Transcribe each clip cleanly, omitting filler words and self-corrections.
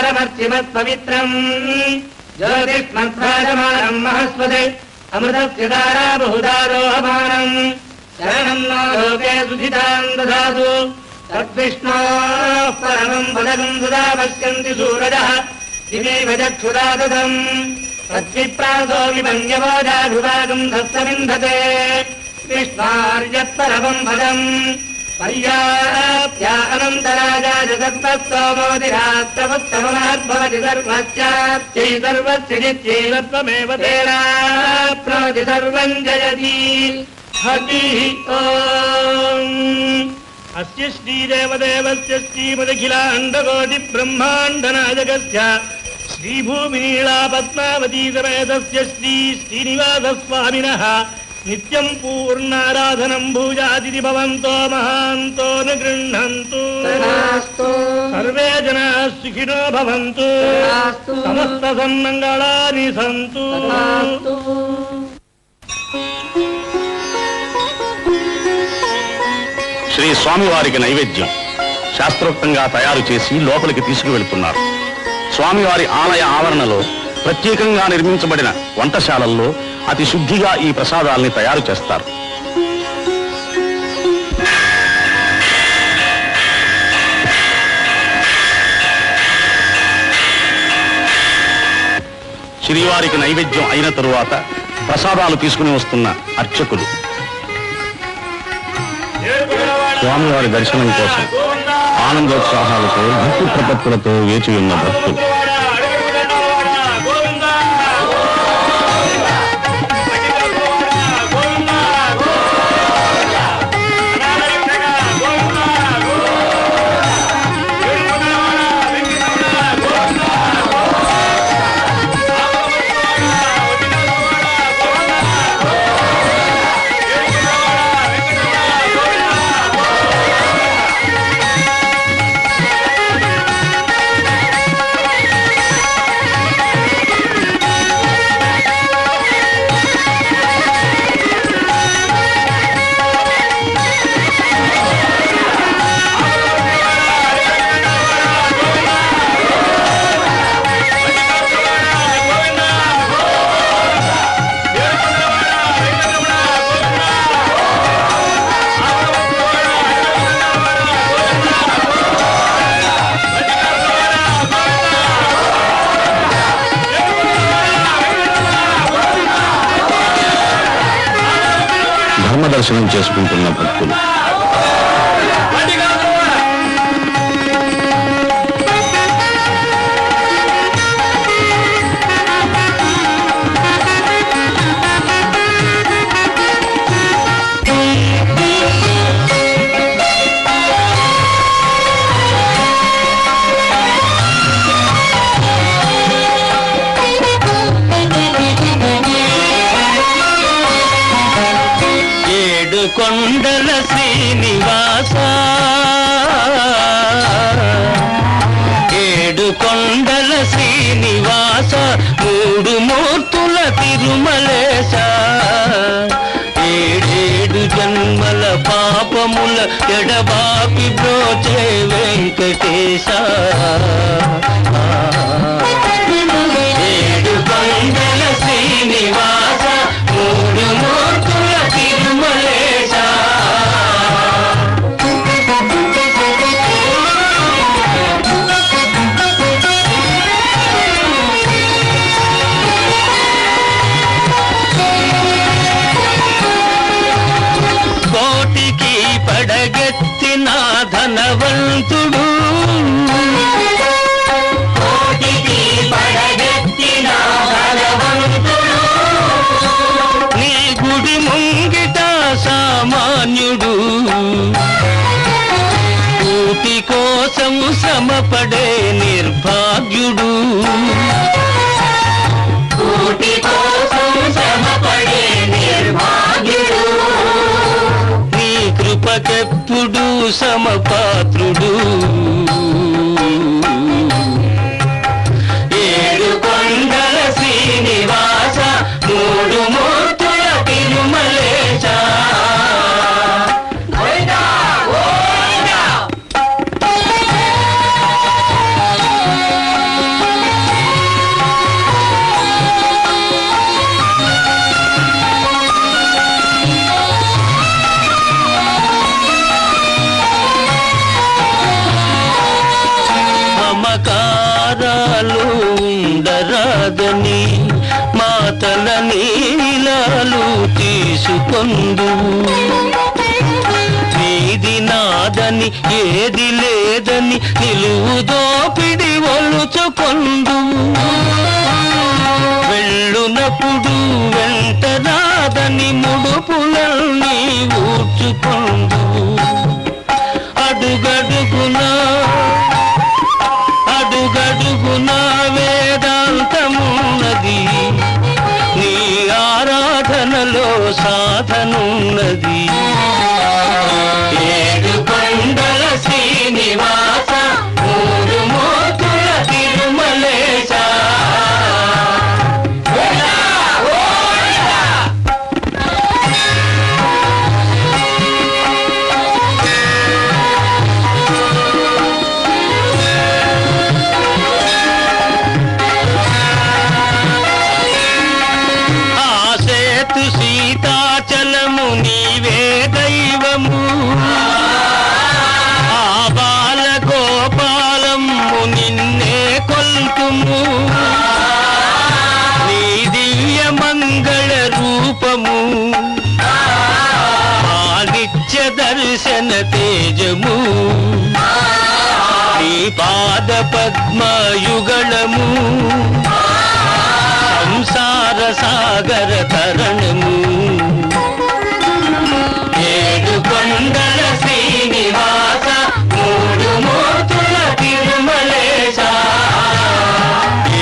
लोकस्यत्वारमर्चिमत्पवित्रम् ज्योतिष्मत्प्राजमानम् महस्वते अमृतस्य धारा बहुधारोहमानम् शरणम् नो लोके सुधिताम् ददातु तद्विष्णोः परमम् पदकम् सदा पश्यन्ति सूरजः दिवीव चक्षुरादतम् तद्विप्रासो विभङ्ग्यवोजाभिभागम् धस्तविन्धते विष्णार्यत्परमम् पदम् पर्याप्त्या अनन्तराजा जगत्तस्तोमोदिरात्रमुत्तममाद्भवति सर्वस्याप्त्यै सर्वस्य नित्यैवत्वमेव तेनाप्नोति सर्वम् जयति हरिः ओम् अस्य श्रीदेवदेवस्य श्रीमदखिलाण्डकोटिब्रह्माण्डनायकस्य श्रीभूमिनीला पद्मावती समेतस्य श्रीनिवासस्वामिनः नित्यम् पूर्णाराधनम् भूजादिति भवन्तो महान्तो न गृह्णन्तु सर्वे जनाः सुखिनो भवन्तु समस्त सन्मङ्गलानि सन्तु శ్రీ స్వామివారికి నైవేద్యం శాస్త్రోక్తంగా తయారు చేసి లోపలికి తీసుకువెళ్తున్నారు. స్వామివారి ఆలయ ఆవరణలో ప్రత్యేకంగా నిర్మించబడిన వంటశాలల్లో అతి శుద్ధిగా ఈ ప్రసాదాల్ని తయారు చేస్తారు. శ్రీవారికి నైవేద్యం అయిన తరువాత ప్రసాదాలు తీసుకుని వస్తున్న అర్చకులు స్వామివారి దర్శనం కోసం ఆనందోత్సాహాలతో భక్తి ప్రపత్తులతో వేచి ఉన్న భక్తులు దర్శనం చేసుకుంటున్న భక్తులు కొండల శ్రీనివాస ఏడు కొండల శ్రీనివాస మూడు మూర్తుల తిరుమలేశ ఏడేడు జన్మల పాపముల ఎడబాపి బ్రోచే వెంకటేశ ఏడు కొండల శ్రీనివాస మూడు మూర్తుల తిరుమలేశ కోటికి పడగెత్తిన ధనవంతుడు కోటికి పడగెత్తిన ధనవంతుడు నీ గుడి ముంగిట సామాన్యుడు కూటి కోసం శ్రమపడే నిర్భాగ్యుడు కూటి కోసం శ్రమపడే నిర్భాగ్యుడు నీ కృపకెప్పుడు సమపాత్రుడు ఏడు కొండల శ్రీనివాస మూడు మూర్తుల తిరుమలేశ గోవిందా గోవిందా కొండల నీలాలు తీసుకొందు నీది నాదని ఏది లేదని నిలువు దోపిడి ఒలుచుకొందు వెళ్ళునప్పుడు వెంట రాదని ముడుపులన్నీ ఊడ్చుకొందు అడుగడుగునా వేదాంతమున్నది నీ ఆరాధనలో సాధనున్నది ఏడు కొండల శ్రీనివాస మూడు మూర్తుల తిరుమలేశ సీతాచలము నీవే దైవము ఆ బాల గోపాలము నిన్నే కొల్తుము నీ దివ్య మంగళ రూపము ఆ నిత్య దర్శన తేజము నీ పాద పద్మయుగళము సంసార సాగర తరణము ఏడు కొండల శ్రీనివాస మూడు మూర్తుల తిరుమలేశ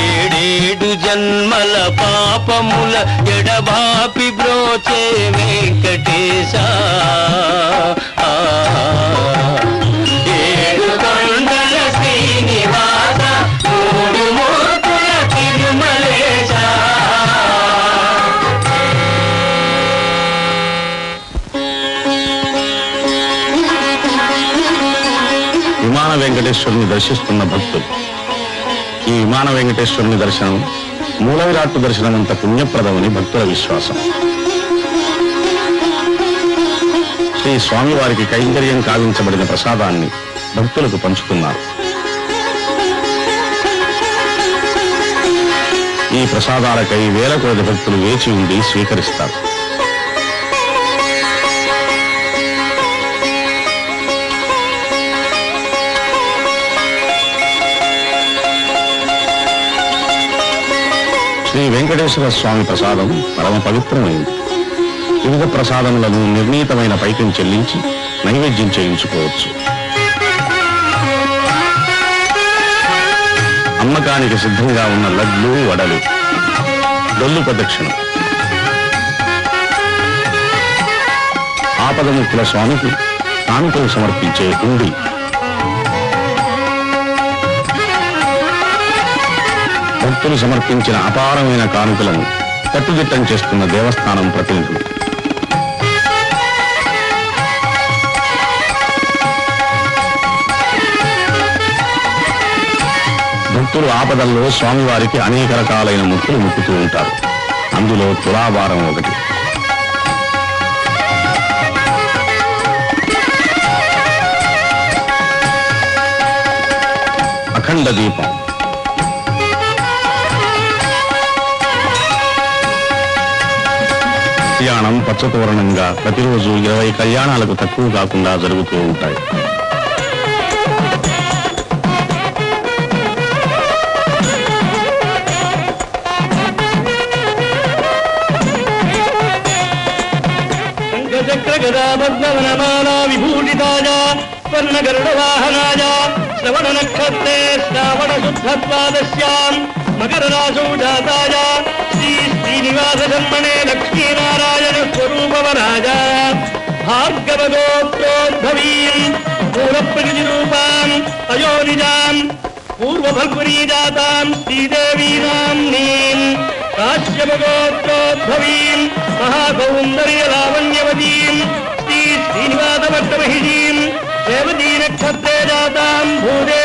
ఏడేడు జన్మల పాపముల ఎడబాపి బ్రోచే వెంకటేశ ఏడు కొండల శ్రీనివాస మూడు మూర్తుల తిరుమలేశ విమాన వెంకటేశ్వరుని దర్శిస్తున్న భక్తులు ఈ విమాన వెంకటేశ్వరుని దర్శనం మూల విరాట్టు దర్శనం అంత పుణ్యప్రదమని భక్తుల విశ్వాసం. శ్రీ స్వామివారికి కైంకర్యం కావించబడిన ప్రసాదాన్ని భక్తులకు పంచుతున్నారు. ఈ ప్రసాదాలకై వేల కొలది భక్తులు వేచి ఉండి స్వీకరిస్తారు. శ్రీ వెంకటేశ్వర స్వామి ప్రసాదం పరమ పవిత్రమైంది. వివిధ ప్రసాదములను నిర్ణీతమైన పైకం చెల్లించి నైవేద్యం చేయించుకోవచ్చు. అమ్మకానికి సిద్ధంగా ఉన్న లడ్లు, వడలు, డొల్లు ప్రదక్షిణ, ఆపదముక్కుల స్వామికి కానుకలు సమర్పించే ఉండి, భక్తులు సమర్పించిన అపారమైన కానుకలను కట్టుదిట్టం చేస్తున్న దేవస్థానం ప్రతినిధులు. భక్తులు ఆపదల్లో స్వామివారికి అనేక రకాలైన ముక్కులు ముక్కుతూ ఉంటారు. అందులో తులాభారం ఒకటి. అఖండ దీపం, కళ్యాణం పచ్చతోరణంగా ప్రతిరోజు 20 కళ్యాణాలకు తక్కువ కాకుండా జరుగుతూ ఉంటాయి. గదాపద్మవనమాలా విభూషితాయ స్వర్ణగరుడవాహనాయ శ్రవణ నక్షత్రే శ్రావణ శుద్ధద్వాదశ్యాం మకరరాశౌ జాతాయ శ్రీ శ్రీనివాస జన్మనే లక్ష్మీనారాయణ స్వరూపవరాజ భార్గవ గోత్రోద్భవీం పూర్వప్రకృతిరూపాం అయోనిజాం పూర్వఫల్గునీ జాతాం శ్రీదేవీనామ్నీం కాశ్యప గోత్రోద్భవీం మహాకౌందర్య లావణ్యవతీం శ్రీ శ్రీనివాస భట్టమహిషీం రేవతీ నక్షత్రే జాతాం భూదే